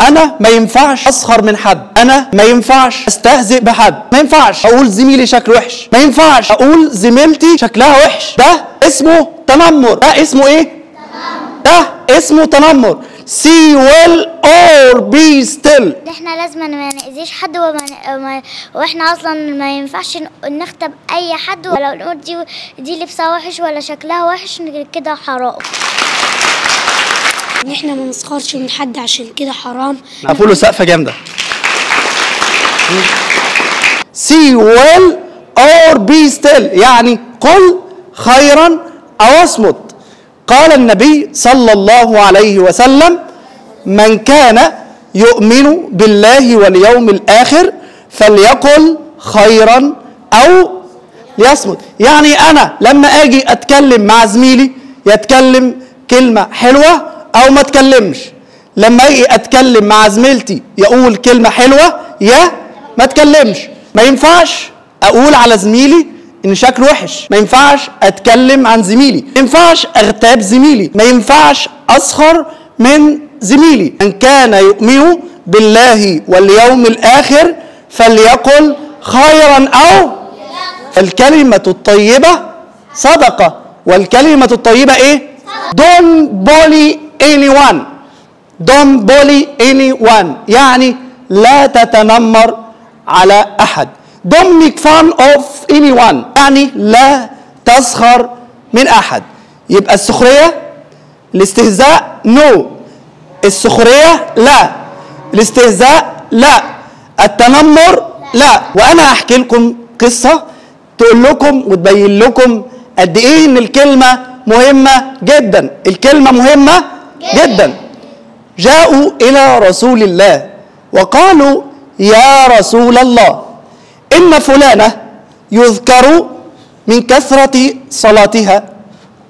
انا ما ينفعش اسخر من حد، انا ما ينفعش استهزئ بحد، ما ينفعش اقول زميلي شكله وحش، ما ينفعش اقول زميلتي شكلها وحش. ده اسمه تنمر. ده اسمه ايه؟ ده اسمه تنمر. See well or be still. احنا لازم ما نأذيش حد واحنا اصلا ما ينفعش نختب اي حد، ولو نقول دي لبسها وحش ولا شكلها وحش كده حرام. ان احنا ما نسخرش من حد عشان كده حرام. نقفل له سقفه جامده. See well or be still يعني قل خيرا او اصمت. قال النبي صلى الله عليه وسلم: من كان يؤمن بالله واليوم الآخر فليقل خيرا أو ليصمت. يعني أنا لما أجي أتكلم مع زميلي يتكلم كلمة حلوة أو ما أتكلمش. لما أجي أتكلم مع زميلتي يقول كلمة حلوة يا ما أتكلمش. ما ينفعش أقول على زميلي إن شكله وحش، ما ينفعش أتكلم عن زميلي، ما ينفعش أغتاب زميلي، ما ينفعش أسخر من زميلي. من كان يؤمن بالله واليوم الآخر فليقل خيرا أو. الكلمة الطيبة صدقة، والكلمة الطيبة إيه؟ Don't bully anyone. Don't bully anyone يعني لا تتنمر على أحد. Don't make fun of anyone يعني لا تسخر من أحد. يبقى السخرية، الاستهزاء نو، السخرية لا، الاستهزاء لا، التنمر لا. وأنا هحكي لكم قصة تقول لكم وتبين لكم قد إيه إن الكلمة مهمة جدا. الكلمة مهمة جدا. جاءوا إلى رسول الله وقالوا: يا رسول الله، إن فلانة يذكر من كثرة صلاتها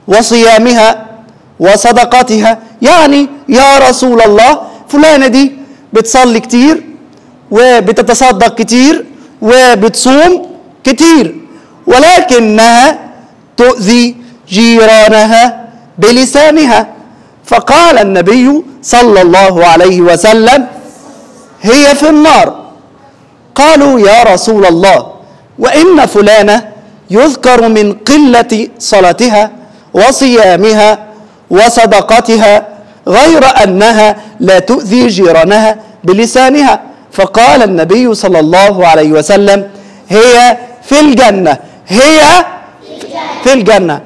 وصيامها وصدقاتها. يعني يا رسول الله فلانة دي بتصلي كتير وبتتصدق كتير وبتصوم كتير، ولكنها تؤذي جيرانها بلسانها. فقال النبي صلى الله عليه وسلم: هي في النار. قالوا: يا رسول الله، وإن فلانة يذكر من قلة صلاتها وصيامها وصدقاتها غير أنها لا تؤذي جيرانها بلسانها. فقال النبي صلى الله عليه وسلم: هي في الجنة، هي في الجنة.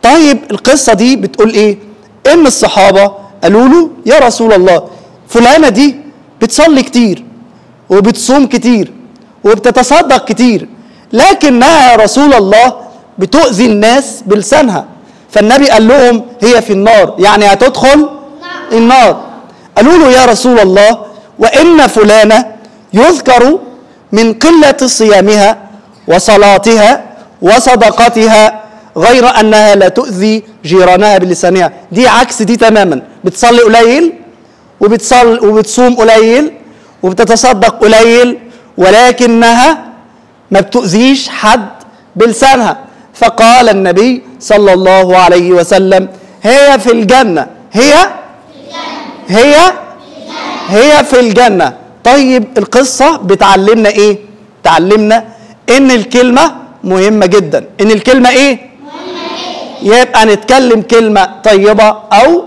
طيب القصة دي بتقول إيه؟ إن الصحابة قالوا له: يا رسول الله، فلانة دي بتصلي كتير وبتصوم كتير وبتتصدق كتير، لكنها يا رسول الله بتؤذي الناس بلسانها. فالنبي قال لهم: هي في النار، يعني هتدخل النار. قالوا له: يا رسول الله، وإن فلانة يذكر من قلة صيامها وصلاتها وصدقاتها غير أنها لا تؤذي جيرانها بلسانها. دي عكس دي تماما، بتصلي قليل وبتصوم قليل وبتتصدق قليل، ولكنها ما بتؤذيش حد بلسانها. فقال النبي صلى الله عليه وسلم: هي في الجنة، هي في الجنة. طيب القصة بتعلمنا ايه؟ تعلمنا ان الكلمة مهمة جدا. ان الكلمة ايه؟ يبقى نتكلم كلمة طيبة او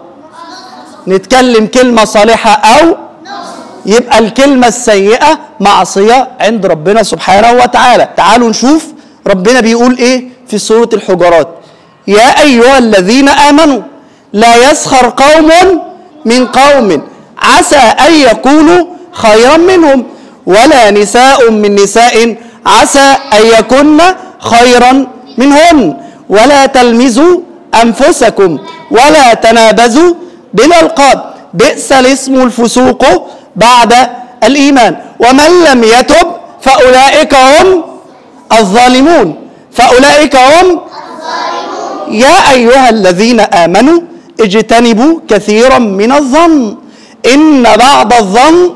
نتكلم كلمة صالحة او يبقى الكلمة السيئة معصية عند ربنا سبحانه وتعالى. تعالوا نشوف ربنا بيقول ايه في سورة الحجرات: يا أيها الذين آمنوا لا يسخر قوم من قوم عسى أن يكونوا خيرا منهم، ولا نساء من نساء عسى أن يكن خيرا منهن، ولا تلمزوا أنفسكم ولا تنابزوا بالألقاب، بئس الاسم الفسوق بعد الإيمان، ومن لم يتب فأولئك هم الظالمون. يا أيها الذين آمنوا اجتنبوا كثيرا من الظن إن بعض الظن،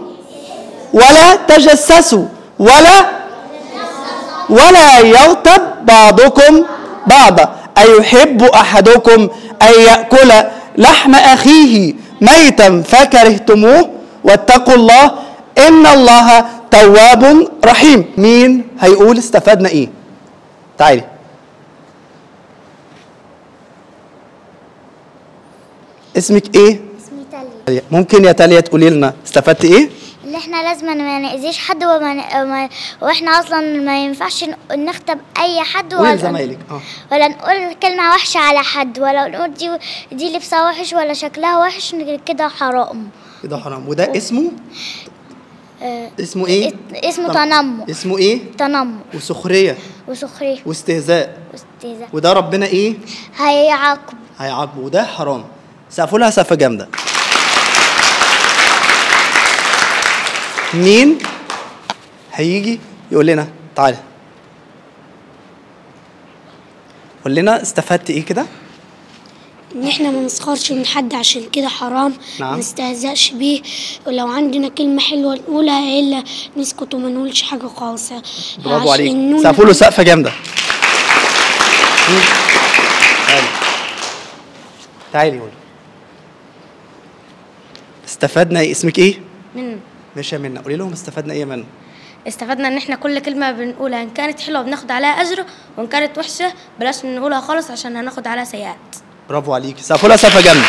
ولا تجسسوا ولا يغتب بعضكم بعضا، أيحب أحدكم أن يأكل لحم أخيه ميتا فكرهتموه واتقوا الله إن الله تواب رحيم. مين هيقول استفدنا إيه؟ تعالي. اسمك إيه؟ اسمي تاليا. ممكن يا تاليا تقولي لنا استفدت إيه؟ اللي احنا لازم ما نأذيش حد واحنا اصلا ما ينفعش نخطب اي حد قولي لزمايلك. ولا نقول كلمة وحشة على حد، ولا نقول دي لبسها وحش ولا شكلها وحش، كده حرام. كده حرام. وده اسمه اسمه ايه؟ اسمه تنمر. اسمه ايه؟ تنمر وسخرية واستهزاء. وده ربنا ايه؟ هيعاقبه، وده حرام. سقفوا لها سقفة جامدة. مين هيجي يقول لنا؟ تعالى قول لنا استفدت ايه كده؟ ان احنا ما نسخرش من حد عشان كده حرام. نعم. ما نستهزأش بيه، ولو عندنا كلمة حلوة نقولها الا نسكت وما نقولش حاجة خالص. برافو عليك. سقفوا له سقفة جامدة. تعالي قولي استفدنا ايه؟ اسمك ايه؟ منى. ماشي يا منى، قولي لهم استفدنا ايه يا منى؟ استفدنا ان احنا كل كلمه بنقولها ان كانت حلوه بناخد عليها اجر، وان كانت وحشه بلاش نقولها خالص عشان هناخد عليها سيئات. برافو عليكي. سقفوا لها سقفة جامدة.